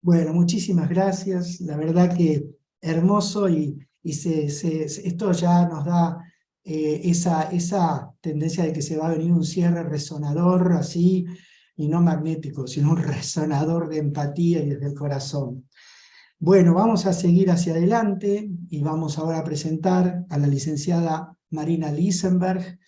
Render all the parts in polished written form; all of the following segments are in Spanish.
Bueno, muchísimas gracias. La verdad que hermoso esto ya nos da esa tendencia de que se va a venir un cierre resonador así, y no magnético, sino un resonador de empatía y desde el corazón. Bueno, vamos a seguir hacia adelante y vamos ahora a presentar a la licenciada Marina Lisenberg.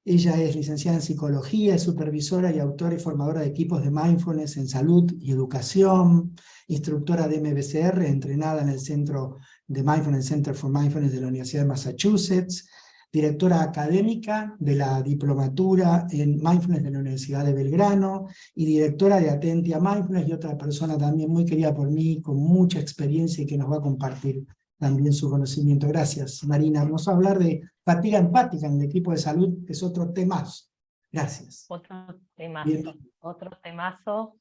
Ella es licenciada en psicología, es supervisora y autora y formadora de equipos de mindfulness en salud y educación, instructora de MBCR, entrenada en el Centro de Mindfulness Center for Mindfulness de la Universidad de Massachusetts, directora académica de la diplomatura en Mindfulness de la Universidad de Belgrano y directora de Atentia Mindfulness, y otra persona también muy querida por mí, con mucha experiencia y que nos va a compartir también su conocimiento. Gracias, Marina. Vamos a hablar de fatiga empática en el equipo de salud, que es otro temazo. Gracias. Bien. Otro temazo.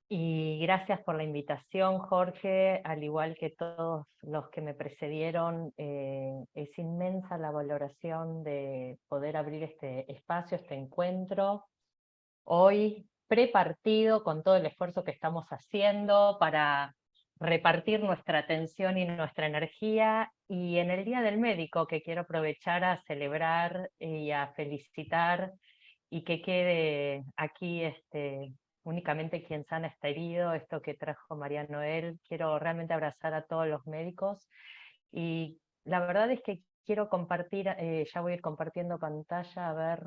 Y gracias por la invitación, Jorge, al igual que todos los que me precedieron. Es inmensa la valoración de poder abrir este espacio, este encuentro. Hoy, prepartido con todo el esfuerzo que estamos haciendo para repartir nuestra atención y nuestra energía, y en el Día del Médico, que quiero aprovechar a celebrar y a felicitar, y que quede aquí únicamente quien sana está herido, esto que trajo María Noel. Quiero realmente abrazar a todos los médicos, y la verdad es que quiero compartir, ya voy a ir compartiendo pantalla, a ver,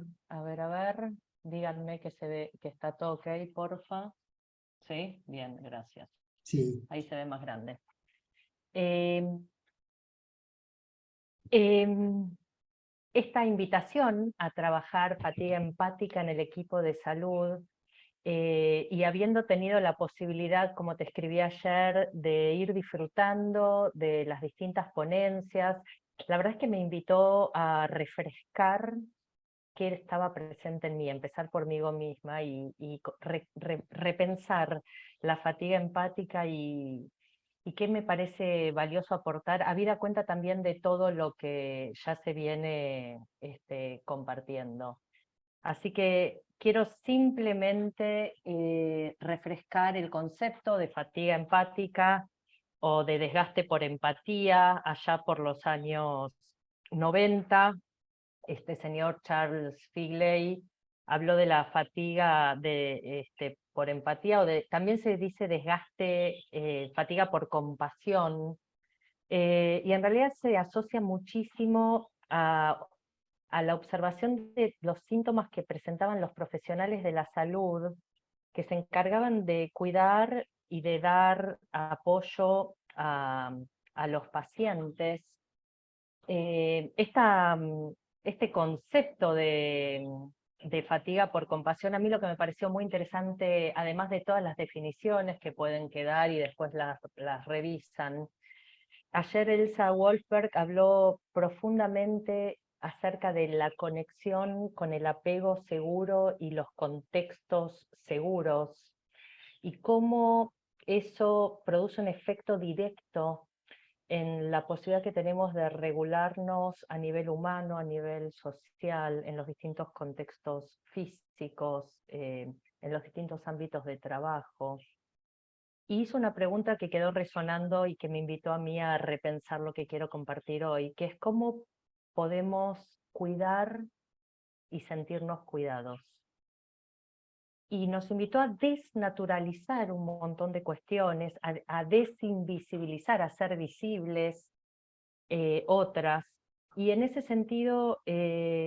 díganme que se ve, que está todo ok, porfa. ¿Sí? Bien, gracias. Sí. Ahí se ve más grande. Eh, em, Esta invitación a trabajar fatiga empática en el equipo de salud, y habiendo tenido la posibilidad, como te escribí ayer, de ir disfrutando de las distintas ponencias, la verdad es que me invitó a refrescar qué estaba presente en mí, empezar por mí misma y repensar la fatiga empática y qué me parece valioso aportar, habida cuenta también de todo lo que ya se viene compartiendo. Así que quiero simplemente refrescar el concepto de fatiga empática o de desgaste por empatía allá por los años 90. Este señor Charles Figley habló de la fatiga por empatía, también se dice desgaste, fatiga por compasión, y en realidad se asocia muchísimo a la observación de los síntomas que presentaban los profesionales de la salud, que se encargaban de cuidar y de dar apoyo a los pacientes. Este concepto de fatiga por compasión, a mí lo que me pareció muy interesante, además de todas las definiciones que pueden quedar y después las revisan, ayer Elsa Wolfberg habló profundamente acerca de la conexión con el apego seguro y los contextos seguros, y cómo eso produce un efecto directo en la posibilidad que tenemos de regularnos a nivel humano, a nivel social, en los distintos contextos físicos, en los distintos ámbitos de trabajo. Y hizo una pregunta que quedó resonando y que me invitó a mí a repensar lo que quiero compartir hoy, que es cómo podemos cuidar y sentirnos cuidados. Y nos invitó a desnaturalizar un montón de cuestiones, a desinvisibilizar, a hacer visibles otras. Y en ese sentido,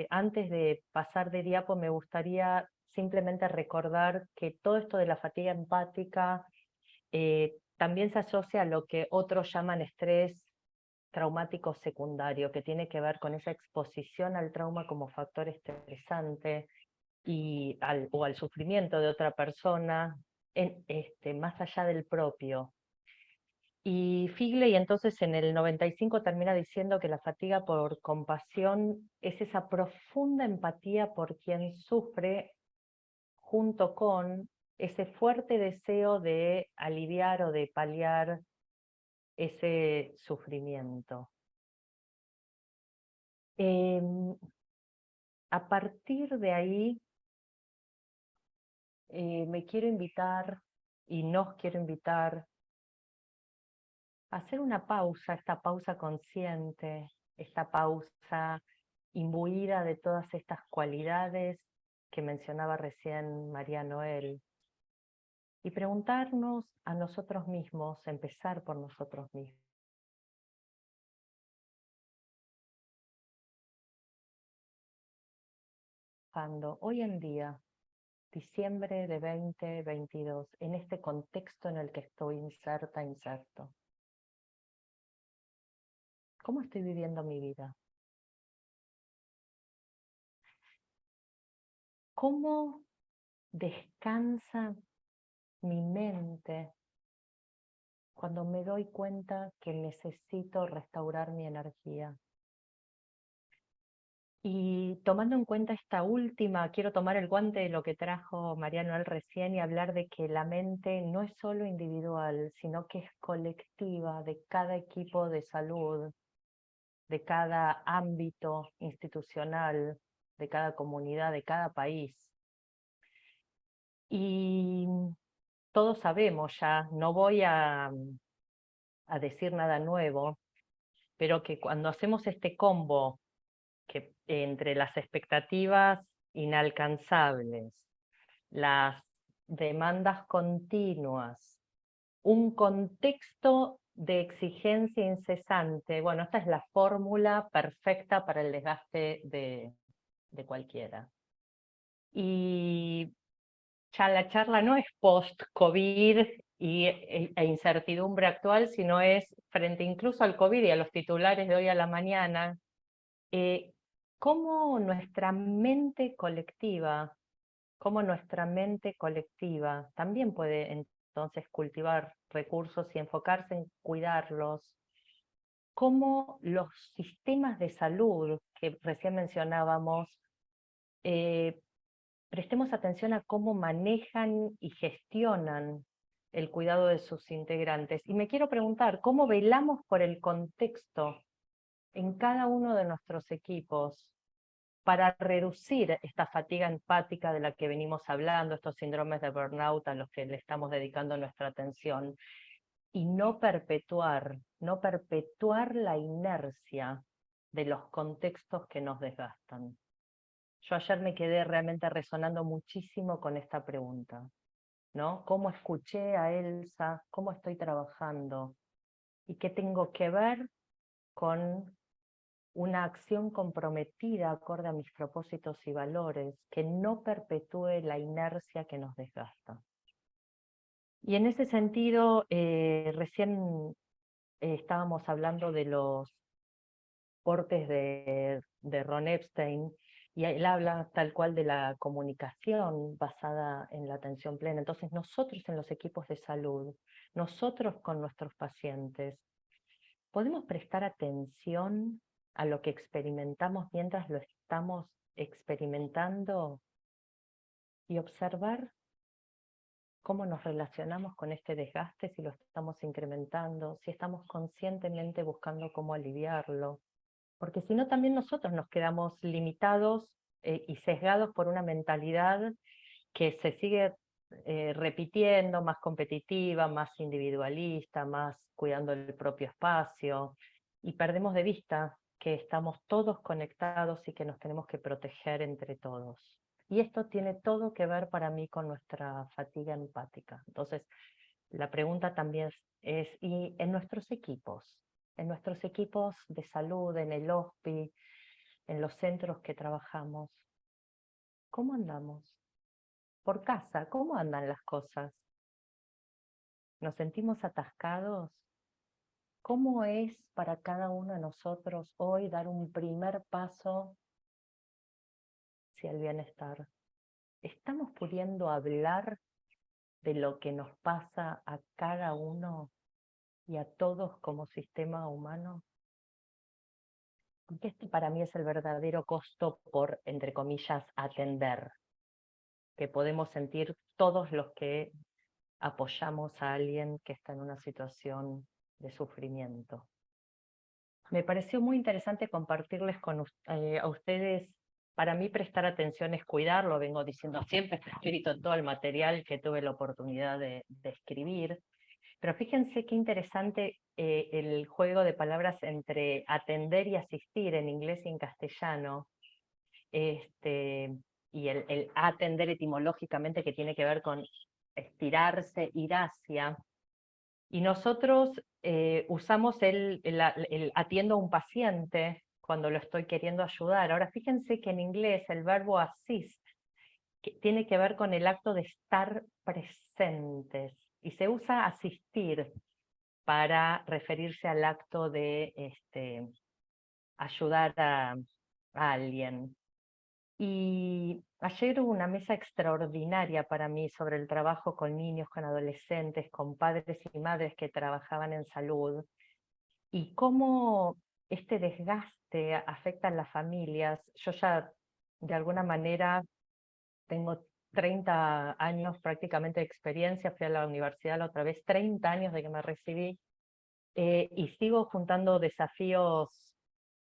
antes de pasar de diapo, me gustaría simplemente recordar que todo esto de la fatiga empática también se asocia a lo que otros llaman estrés traumático secundario, que tiene que ver con esa exposición al trauma como factor estresante o al sufrimiento de otra persona, más allá del propio. Y Figley entonces en el 95 termina diciendo que la fatiga por compasión es esa profunda empatía por quien sufre, junto con ese fuerte deseo de aliviar o de paliar ese sufrimiento. A partir de ahí, me quiero invitar y nos quiero invitar hacer una pausa, esta pausa consciente, esta pausa imbuida de todas estas cualidades que mencionaba recién María Noel, y preguntarnos a nosotros mismos, empezar por nosotros mismos. Hoy en día, diciembre de 2022, en este contexto en el que estoy inserto, ¿cómo estoy viviendo mi vida? ¿Cómo descansa mi mente cuando me doy cuenta que necesito restaurar mi energía? Y tomando en cuenta esta última, quiero tomar el guante de lo que trajo María Noel recién y hablar de que la mente no es solo individual, sino que es colectiva de cada equipo de salud, de cada ámbito institucional, de cada comunidad, de cada país. Y todos sabemos ya, no voy a decir nada nuevo, pero que cuando hacemos este combo que entre las expectativas inalcanzables, las demandas continuas, un contexto de exigencia incesante, bueno, esta es la fórmula perfecta para el desgaste de cualquiera. Y ya la charla no es post-COVID e incertidumbre actual, sino es frente incluso al COVID y a los titulares de hoy a la mañana, cómo nuestra mente colectiva también puede entonces cultivar recursos y enfocarse en cuidarlos, cómo los sistemas de salud que recién mencionábamos, prestemos atención a cómo manejan y gestionan el cuidado de sus integrantes. Y me quiero preguntar, ¿cómo velamos por el contexto en cada uno de nuestros equipos para reducir esta fatiga empática de la que venimos hablando, estos síndromes de burnout a los que le estamos dedicando nuestra atención, y no perpetuar la inercia de los contextos que nos desgastan? Yo ayer me quedé realmente resonando muchísimo con esta pregunta, ¿no? ¿Cómo escuché a Elsa? ¿Cómo estoy trabajando? ¿Y qué tengo que ver con una acción comprometida acorde a mis propósitos y valores, que no perpetúe la inercia que nos desgasta? Y en ese sentido, recién estábamos hablando de los aportes de Ron Epstein, y él habla tal cual de la comunicación basada en la atención plena. Entonces nosotros en los equipos de salud, nosotros con nuestros pacientes, ¿podemos prestar atención a lo que experimentamos mientras lo estamos experimentando y observar cómo nos relacionamos con este desgaste, si lo estamos incrementando, si estamos conscientemente buscando cómo aliviarlo? Porque si no, también nosotros nos quedamos limitados y sesgados por una mentalidad que se sigue repitiendo, más competitiva, más individualista, más cuidando el propio espacio, y perdemos de vista que estamos todos conectados y que nos tenemos que proteger entre todos. Y esto tiene todo que ver para mí con nuestra fatiga empática. Entonces, la pregunta también es, ¿y en nuestros equipos de salud, en el HOSPI, en los centros que trabajamos, cómo andamos? Por casa, ¿cómo andan las cosas? ¿Nos sentimos atascados? ¿Cómo es para cada uno de nosotros hoy dar un primer paso hacia el bienestar? ¿Estamos pudiendo hablar de lo que nos pasa a cada uno y a todos como sistema humano? Porque este para mí es el verdadero costo por, entre comillas, atender, que podemos sentir todos los que apoyamos a alguien que está en una situación de sufrimiento. Me pareció muy interesante compartirles a ustedes. Para mí prestar atención es cuidar, lo vengo diciendo siempre, está escrito en todo el material que tuve la oportunidad de escribir, Pero fíjense qué interesante el juego de palabras entre atender y asistir en inglés y en castellano. Y el atender etimológicamente, que tiene que ver con estirarse, ir hacia. Y nosotros usamos el atiendo a un paciente cuando lo estoy queriendo ayudar. Ahora fíjense que en inglés el verbo assist que tiene que ver con el acto de estar presentes, y se usa asistir para referirse al acto de ayudar a alguien. Y ayer hubo una mesa extraordinaria para mí sobre el trabajo con niños, con adolescentes, con padres y madres que trabajaban en salud, y cómo este desgaste afecta a las familias. Yo ya de alguna manera tengo 30 años prácticamente de experiencia, fui a la universidad la otra vez, 30 años de que me recibí, y sigo juntando desafíos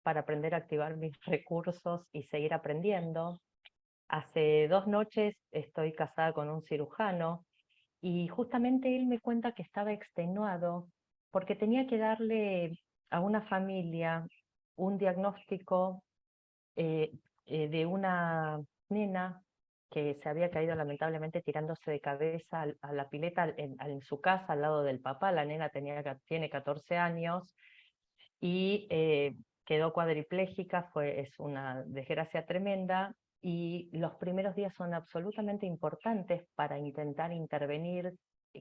para aprender a activar mis recursos y seguir aprendiendo. Hace 2 noches estoy casada con un cirujano y justamente él me cuenta que estaba extenuado porque tenía que darle a una familia un diagnóstico de una nena que se había caído lamentablemente tirándose de cabeza a la pileta en su casa al lado del papá. La nena tiene 14 años y quedó cuadriplégica, es una desgracia tremenda, y los primeros días son absolutamente importantes para intentar intervenir,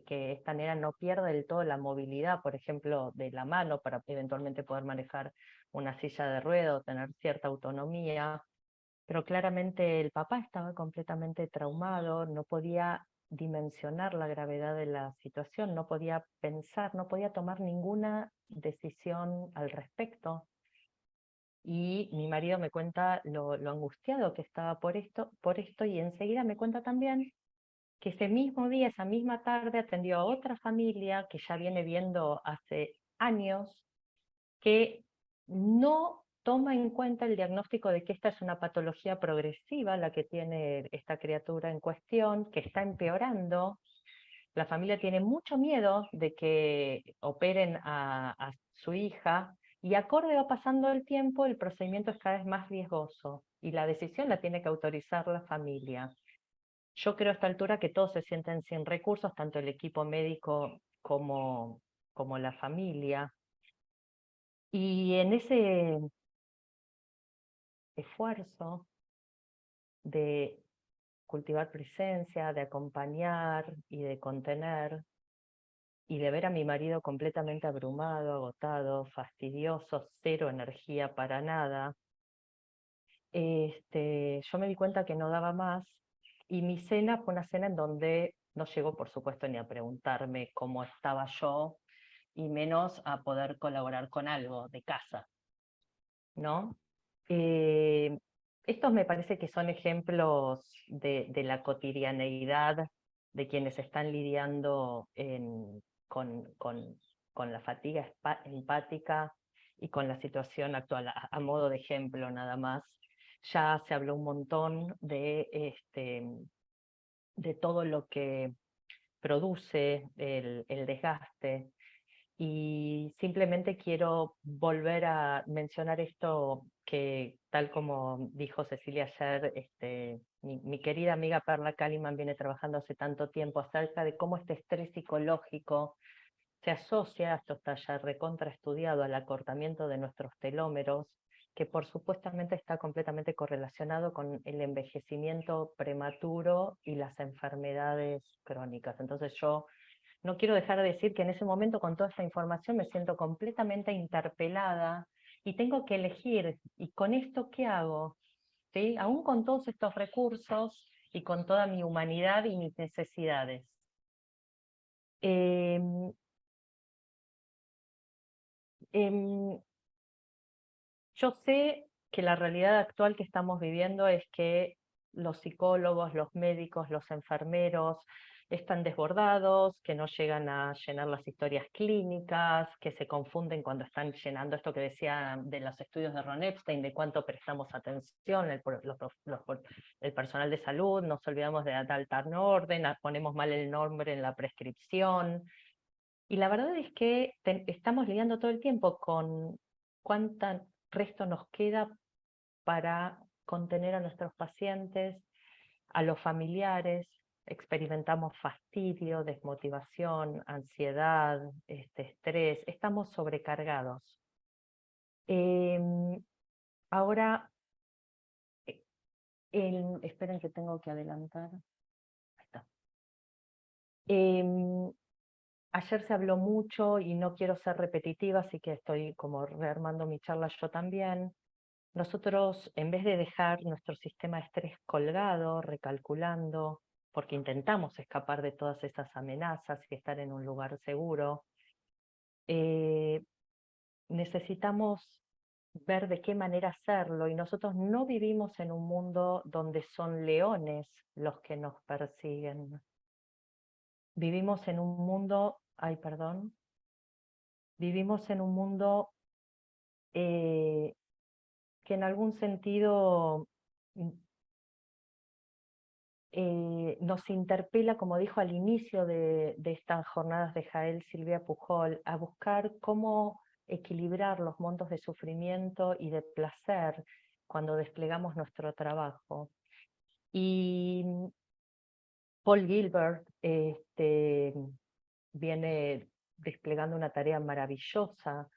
que esta nena no pierda del todo la movilidad, por ejemplo, de la mano, para eventualmente poder manejar una silla de ruedas o tener cierta autonomía. Pero claramente el papá estaba completamente traumado, no podía dimensionar la gravedad de la situación, no podía pensar, no podía tomar ninguna decisión al respecto. Y mi marido me cuenta lo angustiado que estaba por esto, y enseguida me cuenta también que ese mismo día, esa misma tarde, atendió a otra familia que ya viene viendo hace años, que no toma en cuenta el diagnóstico de que esta es una patología progresiva, la que tiene esta criatura en cuestión, que está empeorando. La familia tiene mucho miedo de que operen a su hija, y acorde va pasando el tiempo, el procedimiento es cada vez más riesgoso y la decisión la tiene que autorizar la familia. Yo creo a esta altura que todos se sienten sin recursos, tanto el equipo médico como la familia. Y en ese esfuerzo de cultivar presencia, de acompañar y de contener, y de ver a mi marido completamente abrumado, agotado, fastidioso, cero energía para nada, yo me di cuenta que no daba más, y mi cena fue una cena en donde no llegó, por supuesto, ni a preguntarme cómo estaba yo, y menos a poder colaborar con algo de casa, ¿no? Estos me parece que son ejemplos de la cotidianeidad de quienes están lidiando con la fatiga empática y con la situación actual, a modo de ejemplo nada más. Ya se habló un montón de todo lo que produce el desgaste, y simplemente quiero volver a mencionar esto que, tal como dijo Cecilia ayer, mi querida amiga Perla Kaliman viene trabajando hace tanto tiempo acerca de cómo este estrés psicológico se asocia, esto está ya recontraestudiado, al acortamiento de nuestros telómeros, que por supuestamente está completamente correlacionado con el envejecimiento prematuro y las enfermedades crónicas. Entonces yo no quiero dejar de decir que en ese momento, con toda esta información, me siento completamente interpelada y tengo que elegir, ¿y con esto qué hago? ¿Sí? Aún con todos estos recursos y con toda mi humanidad y mis necesidades. Em, em, yo sé que la realidad actual que estamos viviendo es que los psicólogos, los médicos, los enfermeros están desbordados, que no llegan a llenar las historias clínicas, que se confunden cuando están llenando esto que decía de los estudios de Ron Epstein, de cuánto prestamos atención, el personal de salud, nos olvidamos de dar orden, ponemos mal el nombre en la prescripción. Y la verdad es que estamos lidiando todo el tiempo con cuánto resto nos queda para contener a nuestros pacientes, a los familiares. Experimentamos fastidio, desmotivación, ansiedad, estrés, estamos sobrecargados. Ahora, esperen que tengo que adelantar. Ahí está. Ayer se habló mucho y no quiero ser repetitiva, así que estoy como rearmando mi charla yo también. Nosotros, en vez de dejar nuestro sistema de estrés colgado, recalculando, porque intentamos escapar de todas esas amenazas y estar en un lugar seguro, necesitamos ver de qué manera hacerlo, y nosotros no vivimos en un mundo donde son leones los que nos persiguen. Vivimos en un mundo, vivimos en un mundo que en algún sentido nos interpela, como dijo al inicio de estas jornadas de Jael Silvia Pujol, a buscar cómo equilibrar los montos de sufrimiento y de placer cuando desplegamos nuestro trabajo. Y Paul Gilbert viene desplegando una tarea maravillosa,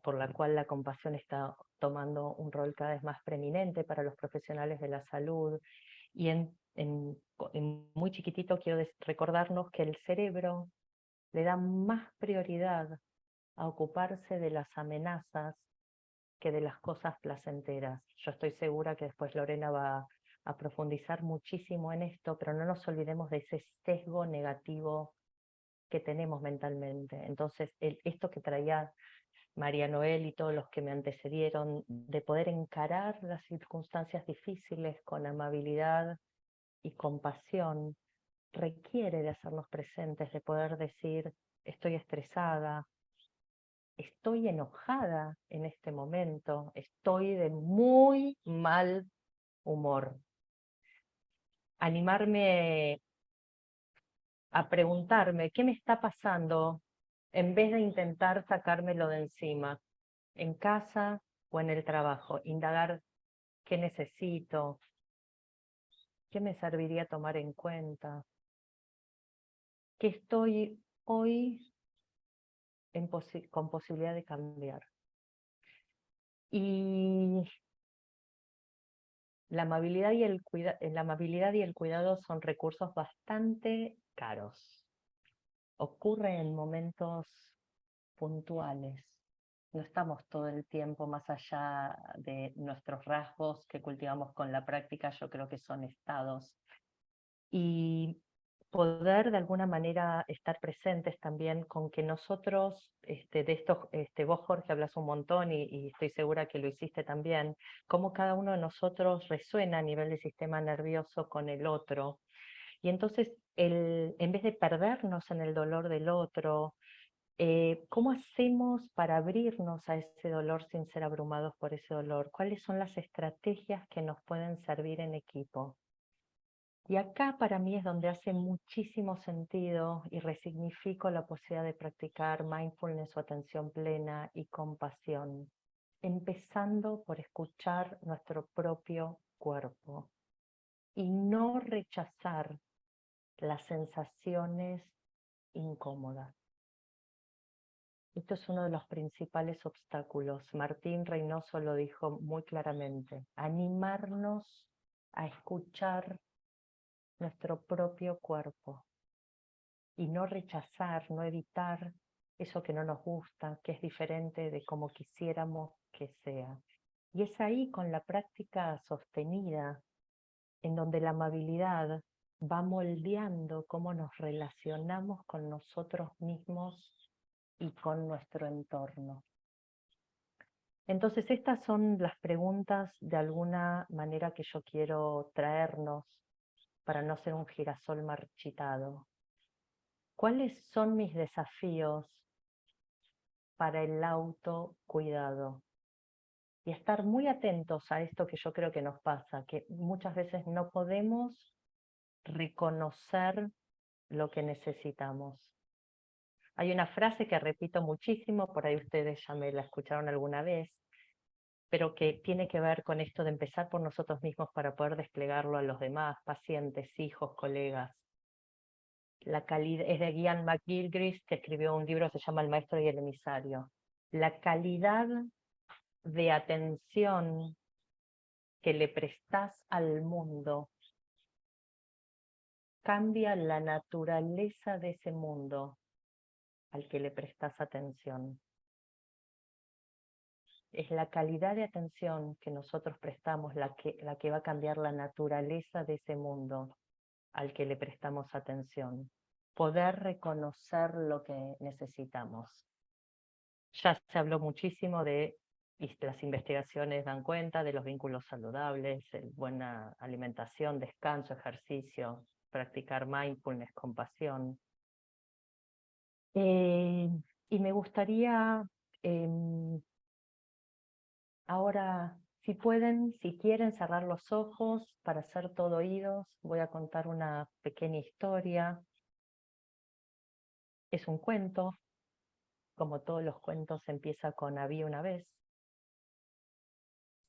por la cual la compasión está tomando un rol cada vez más preeminente para los profesionales de la salud. Y en muy chiquitito quiero recordarnos que el cerebro le da más prioridad a ocuparse de las amenazas que de las cosas placenteras. Yo estoy segura que después Lorena va a profundizar muchísimo en esto, pero no nos olvidemos de ese sesgo negativo que tenemos mentalmente. Entonces, esto que traía María Noel y todos los que me antecedieron, de poder encarar las circunstancias difíciles con amabilidad y compasión, requiere de hacernos presentes, de poder decir: estoy estresada, estoy enojada en este momento, estoy de muy mal humor. Animarme a preguntarme qué me está pasando en vez de intentar sacármelo de encima, en casa o en el trabajo. Indagar qué necesito, qué me serviría tomar en cuenta, qué estoy hoy con posibilidad de cambiar. Y la amabilidad y el cuidado son recursos bastante caros. Ocurre en momentos puntuales. No estamos todo el tiempo más allá de nuestros rasgos que cultivamos con la práctica. Yo creo que son estados. Y poder de alguna manera estar presentes también con que nosotros, vos Jorge hablas un montón y estoy segura que lo hiciste también, cómo cada uno de nosotros resuena a nivel del sistema nervioso con el otro. Y entonces, en vez de perdernos en el dolor del otro, ¿cómo hacemos para abrirnos a ese dolor sin ser abrumados por ese dolor? ¿Cuáles son las estrategias que nos pueden servir en equipo? Y acá para mí es donde hace muchísimo sentido y resignifico la posibilidad de practicar mindfulness o atención plena y compasión, empezando por escuchar nuestro propio cuerpo y no rechazar las sensaciones incómodas. Esto es uno de los principales obstáculos. Martín Reynoso lo dijo muy claramente: animarnos a escuchar nuestro propio cuerpo y no rechazar, no evitar eso que no nos gusta, que es diferente de como quisiéramos que sea. Y es ahí, con la práctica sostenida, en donde la amabilidad va moldeando cómo nos relacionamos con nosotros mismos y con nuestro entorno. Entonces, estas son las preguntas de alguna manera que yo quiero traernos para no ser un girasol marchitado. ¿Cuáles son mis desafíos para el autocuidado? Y estar muy atentos a esto que yo creo que nos pasa, que muchas veces no podemos reconocer lo que necesitamos. Hay una frase que repito muchísimo, por ahí ustedes ya me la escucharon alguna vez, pero que tiene que ver con esto de empezar por nosotros mismos para poder desplegarlo a los demás, pacientes, hijos, colegas. La calidad, es de Ian McGilchrist, que escribió un libro que se llama El Maestro y el Emisario. La calidad de atención que le prestás al mundo cambia la naturaleza de ese mundo al que le prestás atención. Es la calidad de atención que nosotros prestamos la que va a cambiar la naturaleza de ese mundo al que le prestamos atención. Poder reconocer lo que necesitamos. Ya se habló muchísimo de, y las investigaciones dan cuenta, de los vínculos saludables, buena alimentación, descanso, ejercicio, practicar mindfulness, compasión. Y me gustaría ahora, si pueden, si quieren cerrar los ojos para ser todo oídos, voy a contar una pequeña historia. Es un cuento, como todos los cuentos empieza con había una vez.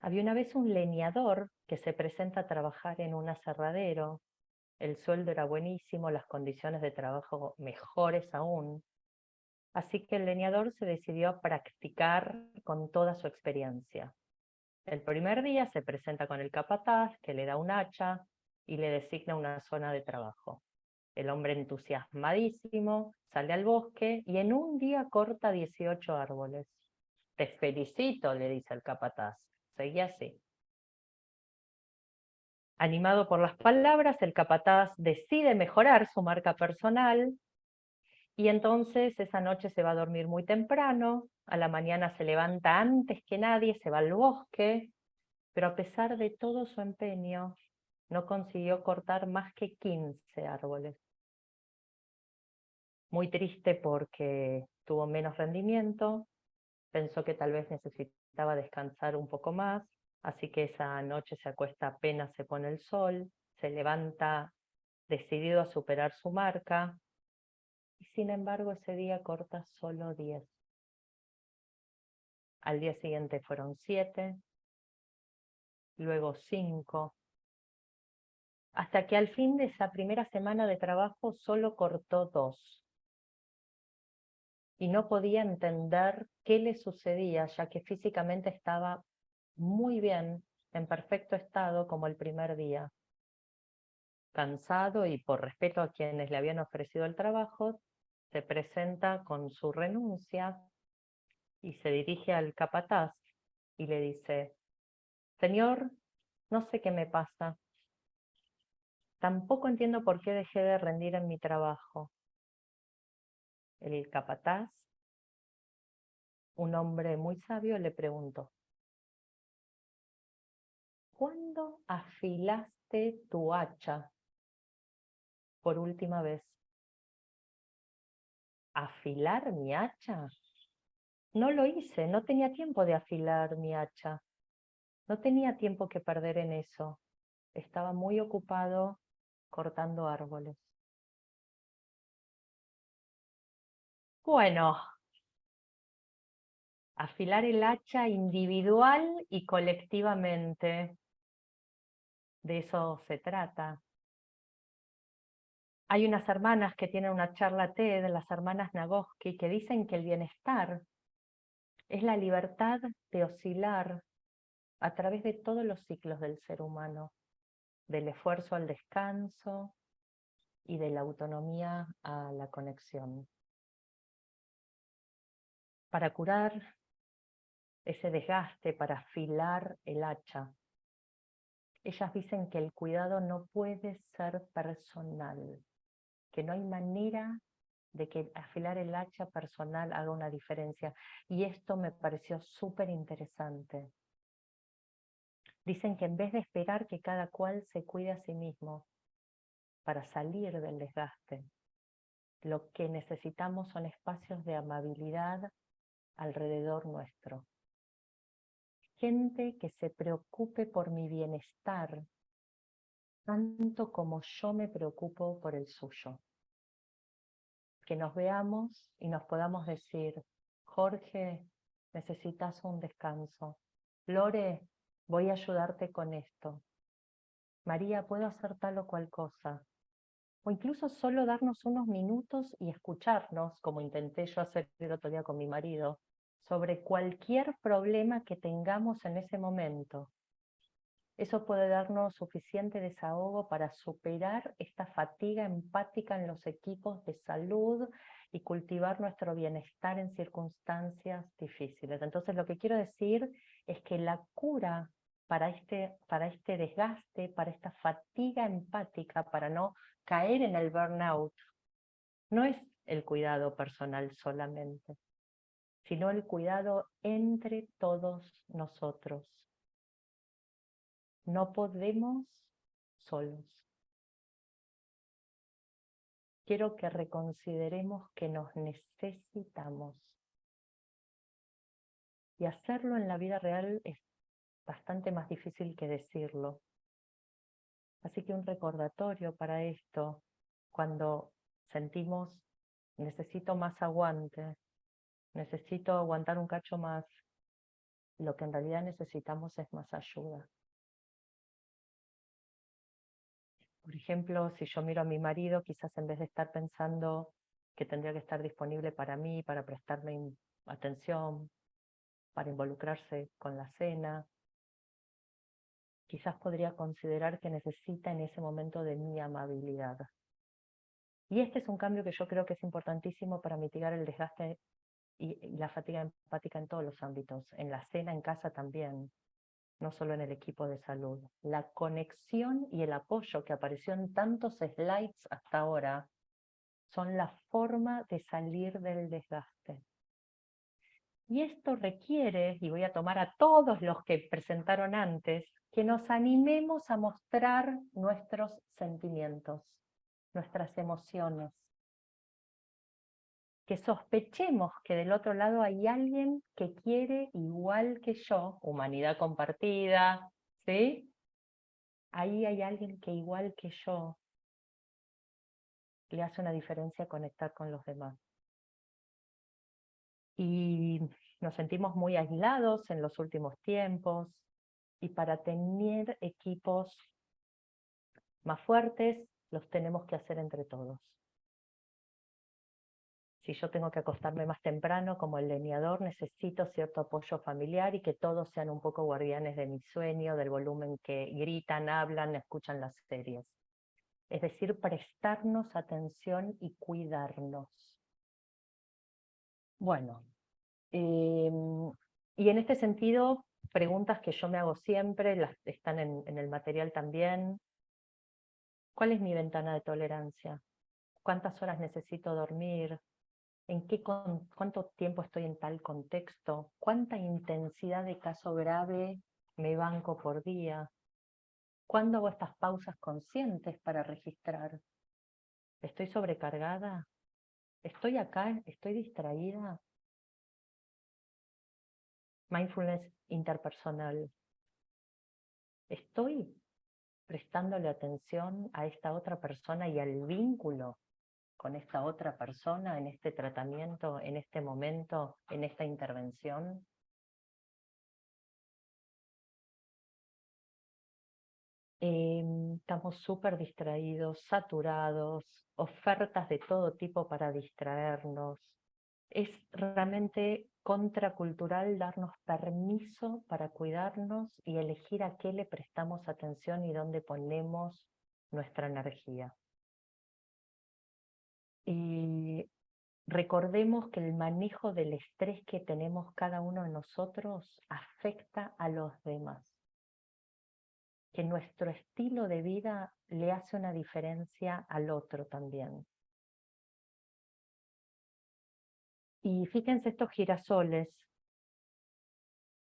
Había una vez un leñador que se presenta a trabajar en un aserradero. El sueldo era buenísimo, las condiciones de trabajo mejores aún. Así que el leñador se decidió a practicar con toda su experiencia. El primer día se presenta con el capataz, que le da un hacha y le designa una zona de trabajo. El hombre entusiasmadísimo sale al bosque y en un día corta 18 árboles. Te felicito, le dice el capataz. Seguí así. Animado por las palabras, el capataz decide mejorar su marca personal y entonces esa noche se va a dormir muy temprano, a la mañana se levanta antes que nadie, se va al bosque, pero a pesar de todo su empeño, no consiguió cortar más que 15 árboles. Muy triste porque tuvo menos rendimiento, pensó que tal vez necesitaba descansar un poco más, así que esa noche se acuesta apenas se pone el sol, se levanta decidido a superar su marca, y sin embargo ese día corta solo 10. Al día siguiente fueron 7, luego 5, hasta que al fin de esa primera semana de trabajo solo cortó 2. Y no podía entender qué le sucedía, ya que físicamente estaba muy bien, en perfecto estado como el primer día. Cansado y por respeto a quienes le habían ofrecido el trabajo, se presenta con su renuncia y se dirige al capataz y le dice: «Señor, no sé qué me pasa. Tampoco entiendo por qué dejé de rendir en mi trabajo». El capataz, un hombre muy sabio, le preguntó: «¿Cuándo afilaste tu hacha por última vez?» ¿Afilar mi hacha? No lo hice, no tenía tiempo de afilar mi hacha. No tenía tiempo que perder en eso. Estaba muy ocupado cortando árboles. Bueno, afilar el hacha individual y colectivamente. De eso se trata. Hay unas hermanas que tienen una charla TED, las hermanas Nagoski, que dicen que el bienestar es la libertad de oscilar a través de todos los ciclos del ser humano, del esfuerzo al descanso y de la autonomía a la conexión. Para curar ese desgaste, para afilar el hacha, ellas dicen que el cuidado no puede ser personal, que no hay manera de que afilar el hacha personal haga una diferencia. Y esto me pareció súper interesante. Dicen que en vez de esperar que cada cual se cuide a sí mismo para salir del desgaste, lo que necesitamos son espacios de amabilidad alrededor nuestro. Gente que se preocupe por mi bienestar, tanto como yo me preocupo por el suyo. que nos veamos y nos podamos decir, Jorge, necesitas un descanso. Lore, voy a ayudarte con esto. María, puedo hacer tal o cual cosa. O incluso solo darnos unos minutos y escucharnos, como intenté yo hacer el otro día con mi marido, sobre cualquier problema que tengamos en ese momento. Eso puede darnos suficiente desahogo para superar esta fatiga empática en los equipos de salud y cultivar nuestro bienestar en circunstancias difíciles. Entonces lo que quiero decir es que la cura para este desgaste, para esta fatiga empática, para no caer en el burnout, no es el cuidado personal solamente, sino el cuidado entre todos nosotros. No podemos solos. Quiero que reconsideremos que nos necesitamos. Y hacerlo en la vida real es bastante más difícil que decirlo. Así que un recordatorio para esto, cuando sentimos necesito más aguante, necesito aguantar un cacho más, lo que en realidad necesitamos es más ayuda. Por ejemplo, si yo miro a mi marido, quizás en vez de estar pensando que tendría que estar disponible para mí, para prestarme atención, para involucrarse con la cena, quizás podría considerar que necesita en ese momento de mi amabilidad. Y este es un cambio que yo creo que es importantísimo para mitigar el desgaste y la fatiga empática en todos los ámbitos, en la cena, en casa también, no solo en el equipo de salud. La conexión y el apoyo que apareció en tantos slides hasta ahora son la forma de salir del desgaste. Y esto requiere, y voy a tomar a todos los que presentaron antes, que nos animemos a mostrar nuestros sentimientos, nuestras emociones. Que sospechemos que del otro lado hay alguien que quiere igual que yo, humanidad compartida, ¿sí? Ahí hay alguien que igual que yo le hace una diferencia conectar con los demás. Y nos sentimos muy aislados en los últimos tiempos, y para tener equipos más fuertes los tenemos que hacer entre todos. Si yo tengo que acostarme más temprano como el leñador, necesito cierto apoyo familiar y que todos sean un poco guardianes de mi sueño, del volumen que gritan, hablan, escuchan las series. Es decir, prestarnos atención y cuidarnos. Bueno, y en este sentido, preguntas que yo me hago siempre, las están en el material también. ¿Cuál es mi ventana de tolerancia? ¿Cuántas horas necesito dormir? ¿Cuánto tiempo estoy en tal contexto? ¿Cuánta intensidad de caso grave me banco por día? ¿Cuándo hago estas pausas conscientes para registrar? ¿Estoy sobrecargada? ¿Estoy acá? ¿Estoy distraída? Mindfulness interpersonal. ¿Estoy prestándole atención a esta otra persona y al vínculo con esta otra persona en este tratamiento, en este momento, en esta intervención? Estamos súper distraídos, saturados, ofertas de todo tipo para distraernos. Es realmente contracultural darnos permiso para cuidarnos y elegir a qué le prestamos atención y dónde ponemos nuestra energía. Y recordemos que el manejo del estrés que tenemos cada uno de nosotros afecta a los demás. Que nuestro estilo de vida le hace una diferencia al otro también. Y fíjense estos girasoles.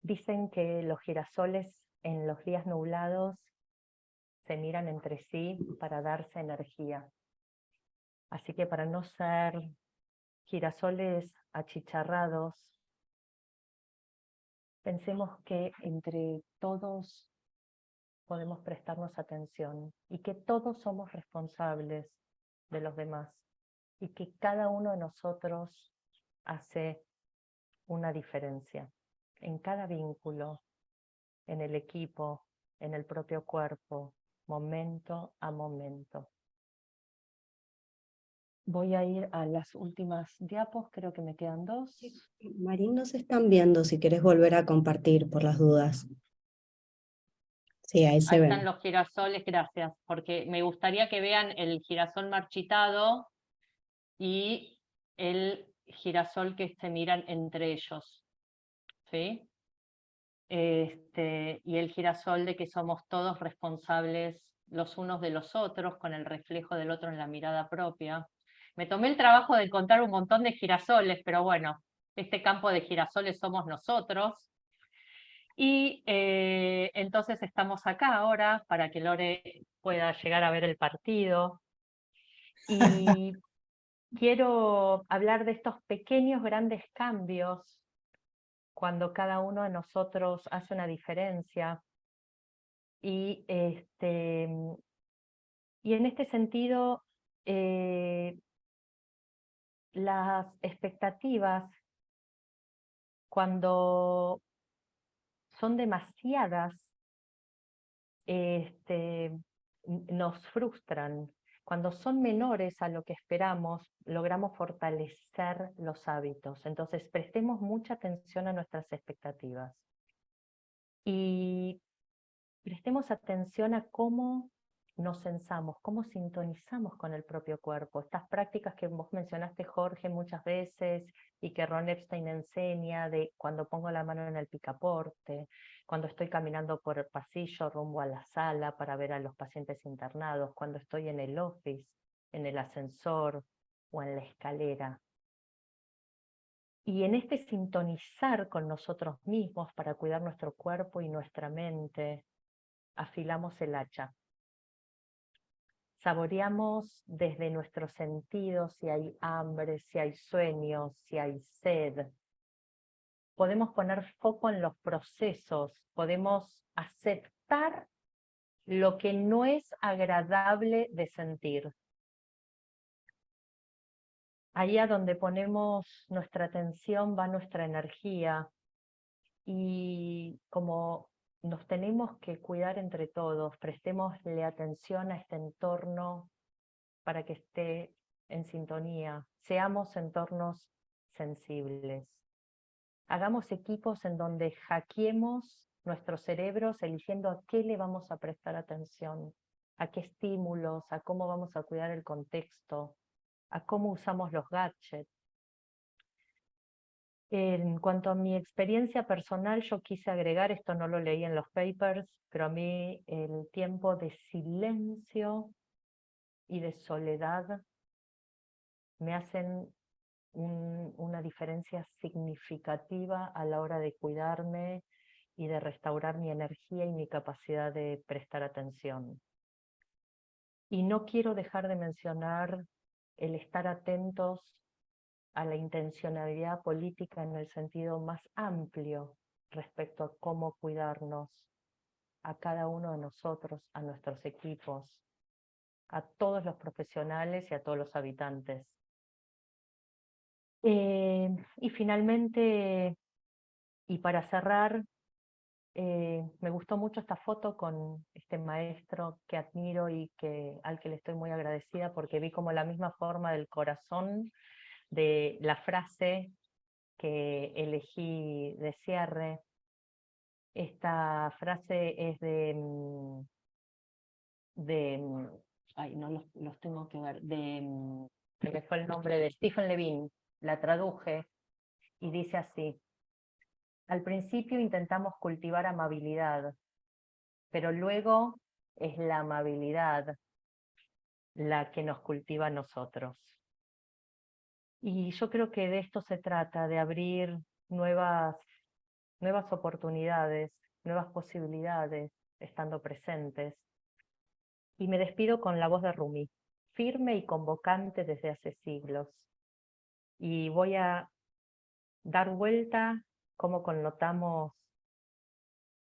Dicen que los girasoles en los días nublados se miran entre sí para darse energía. Así que para no ser girasoles achicharrados, pensemos que entre todos podemos prestarnos atención y que todos somos responsables de los demás. y que cada uno de nosotros hace una diferencia en cada vínculo, en el equipo, en el propio cuerpo, momento a momento. Voy a ir a las últimas diapos, creo que me quedan 2. Marín, nos están viendo si querés volver a compartir por las dudas. Sí, ahí se Ahí ven. están los girasoles, gracias, porque me gustaría que vean el girasol marchitado y el girasol que se miran entre ellos, ¿sí? Y el girasol de que somos todos responsables los unos de los otros, con el reflejo del otro en la mirada propia. Me tomé el trabajo de encontrar un montón de girasoles, pero bueno, este campo de girasoles somos nosotros. Y entonces estamos acá ahora para que Lore pueda llegar a ver el partido. Y quiero hablar de estos pequeños, grandes cambios cuando cada uno de nosotros hace una diferencia. Y en este sentido, las expectativas, cuando son demasiadas, nos frustran. Cuando son menores a lo que esperamos, logramos fortalecer los hábitos. Entonces, prestemos mucha atención a nuestras expectativas. Y prestemos atención a cómo nos sensamos, cómo sintonizamos con el propio cuerpo. Estas prácticas que vos mencionaste, Jorge, muchas veces, y que Ron Epstein enseña, de cuando pongo la mano en el picaporte, cuando estoy caminando por el pasillo rumbo a la sala para ver a los pacientes internados, cuando estoy en el office, en el ascensor o en la escalera. Y en este sintonizar con nosotros mismos para cuidar nuestro cuerpo y nuestra mente, afilamos el hacha. Saboreamos desde nuestros sentidos si hay hambre, si hay sueño, si hay sed. Podemos poner foco en los procesos, podemos aceptar lo que no es agradable de sentir. Ahí a donde ponemos nuestra atención va nuestra energía, y como nos tenemos que cuidar entre todos, prestémosle atención a este entorno para que esté en sintonía, seamos entornos sensibles. Hagamos equipos en donde hackeemos nuestros cerebros eligiendo a qué le vamos a prestar atención, a qué estímulos, a cómo vamos a cuidar el contexto, a cómo usamos los gadgets. En cuanto a mi experiencia personal, yo quise agregar, esto no lo leí en los papers, pero a mí el tiempo de silencio y de soledad me hacen una diferencia significativa a la hora de cuidarme y de restaurar mi energía y mi capacidad de prestar atención. Y no quiero dejar de mencionar el estar atentos a la intencionalidad política en el sentido más amplio respecto a cómo cuidarnos a cada uno de nosotros, a nuestros equipos, a todos los profesionales y a todos los habitantes. Y finalmente, y para cerrar, me gustó mucho esta foto con este maestro que admiro y al que le estoy muy agradecida, porque vi como la misma forma del corazón de la frase que elegí de cierre. Esta frase es ay, no los tengo que ver, que fue el nombre de Stephen Levine, la traduje y dice así: al principio intentamos cultivar amabilidad, pero luego es la amabilidad la que nos cultiva a nosotros. Y yo creo que de esto se trata, de abrir nuevas oportunidades, nuevas posibilidades, estando presentes. Y me despido con la voz de Rumi, firme y convocante desde hace siglos. Y voy a dar vuelta cómo connotamos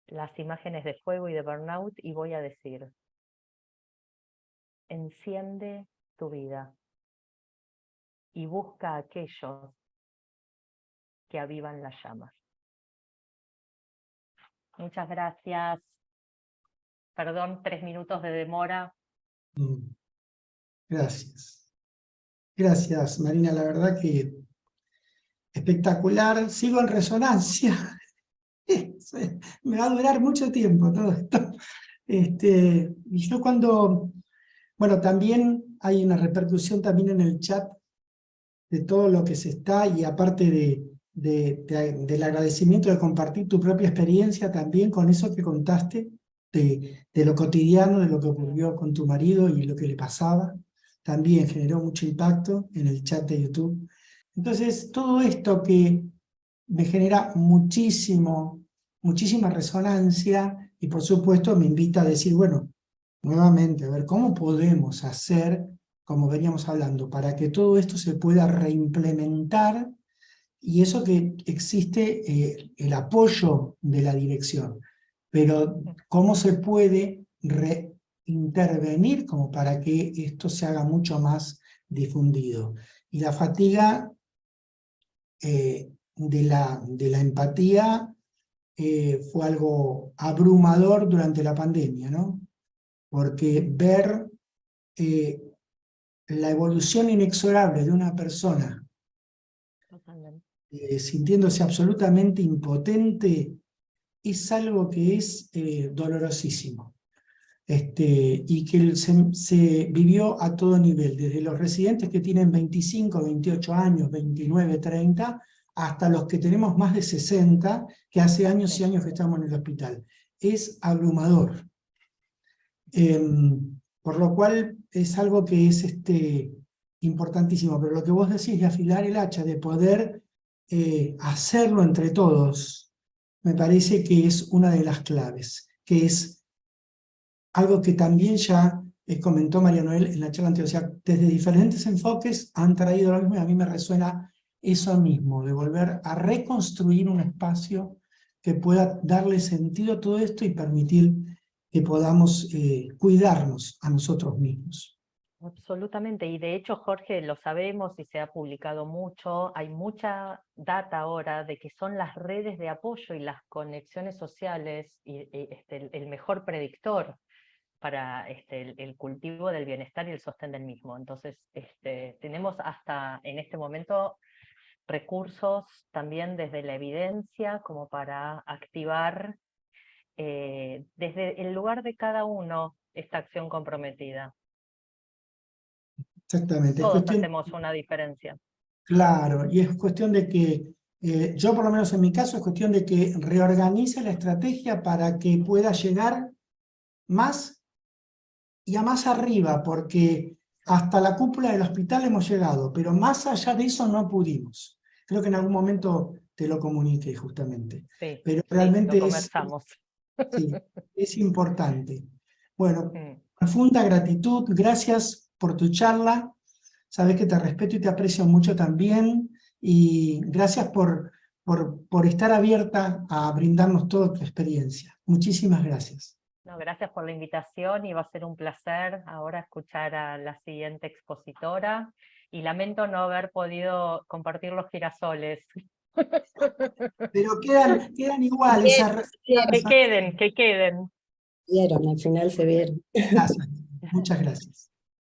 las imágenes de fuego y de burnout, y voy a decir: enciende tu vida. y busca a aquellos que avivan las llamas. Muchas gracias. Perdón, 3 minutos de demora. Gracias. Gracias, Marina, la verdad que espectacular. Sigo en resonancia. Me va a durar mucho tiempo todo esto. Y yo bueno, también hay una repercusión también en el chat de todo lo que se está, y aparte del agradecimiento de compartir tu propia experiencia también con eso que contaste, de lo cotidiano, de lo que ocurrió con tu marido y lo que le pasaba, también generó mucho impacto en el chat de YouTube. Entonces, todo esto que me genera muchísima resonancia, y por supuesto me invita a decir, bueno, nuevamente, a ver, ¿cómo podemos hacer, como veníamos hablando, para que todo esto se pueda reimplementar? Y eso que existe el apoyo de la dirección, pero ¿cómo se puede reintervenir como para que esto se haga mucho más difundido? Y la fatiga de la empatía fue algo abrumador durante la pandemia, ¿no? Porque ver la evolución inexorable de una persona sintiéndose absolutamente impotente es algo que es dolorosísimo. Y que se vivió a todo nivel, desde los residentes que tienen 25, 28 años, 29, 30, hasta los que tenemos más de 60, que hace años y años que estamos en el hospital. Es abrumador. Por lo cual es algo que es importantísimo, pero lo que vos decís de afilar el hacha, de poder hacerlo entre todos, me parece que es una de las claves, que es algo que también ya comentó María Noel en la charla anterior. O sea, desde diferentes enfoques han traído lo mismo, y a mí me resuena eso mismo, de volver a reconstruir un espacio que pueda darle sentido a todo esto y permitir que podamos cuidarnos a nosotros mismos. Absolutamente, y de hecho, Jorge, lo sabemos y se ha publicado mucho, hay mucha data ahora de que son las redes de apoyo y las conexiones sociales el mejor predictor para el cultivo del bienestar y el sostén del mismo. Entonces, tenemos hasta en este momento recursos también desde la evidencia como para activar desde el lugar de cada uno esta acción comprometida. Exactamente. Todos hacemos una diferencia. Claro, y es cuestión de que, yo por lo menos en mi caso, es cuestión de que reorganice la estrategia para que pueda llegar más y a más arriba, porque hasta la cúpula del hospital hemos llegado, pero más allá de eso no pudimos. Creo que en algún momento te lo comuniqué justamente. Sí, pero sí, realmente lo conversamos. sí, es importante. Bueno, profunda gratitud, gracias por tu charla. Sabes que te respeto y te aprecio mucho también, y gracias por estar abierta a brindarnos toda tu experiencia. Muchísimas gracias. No, gracias por la invitación, y va a ser un placer ahora escuchar a la siguiente expositora, y lamento no haber podido compartir los girasoles. Pero quedan igual esas... Que queden. Vieron, al final se vieron. Gracias, muchas gracias.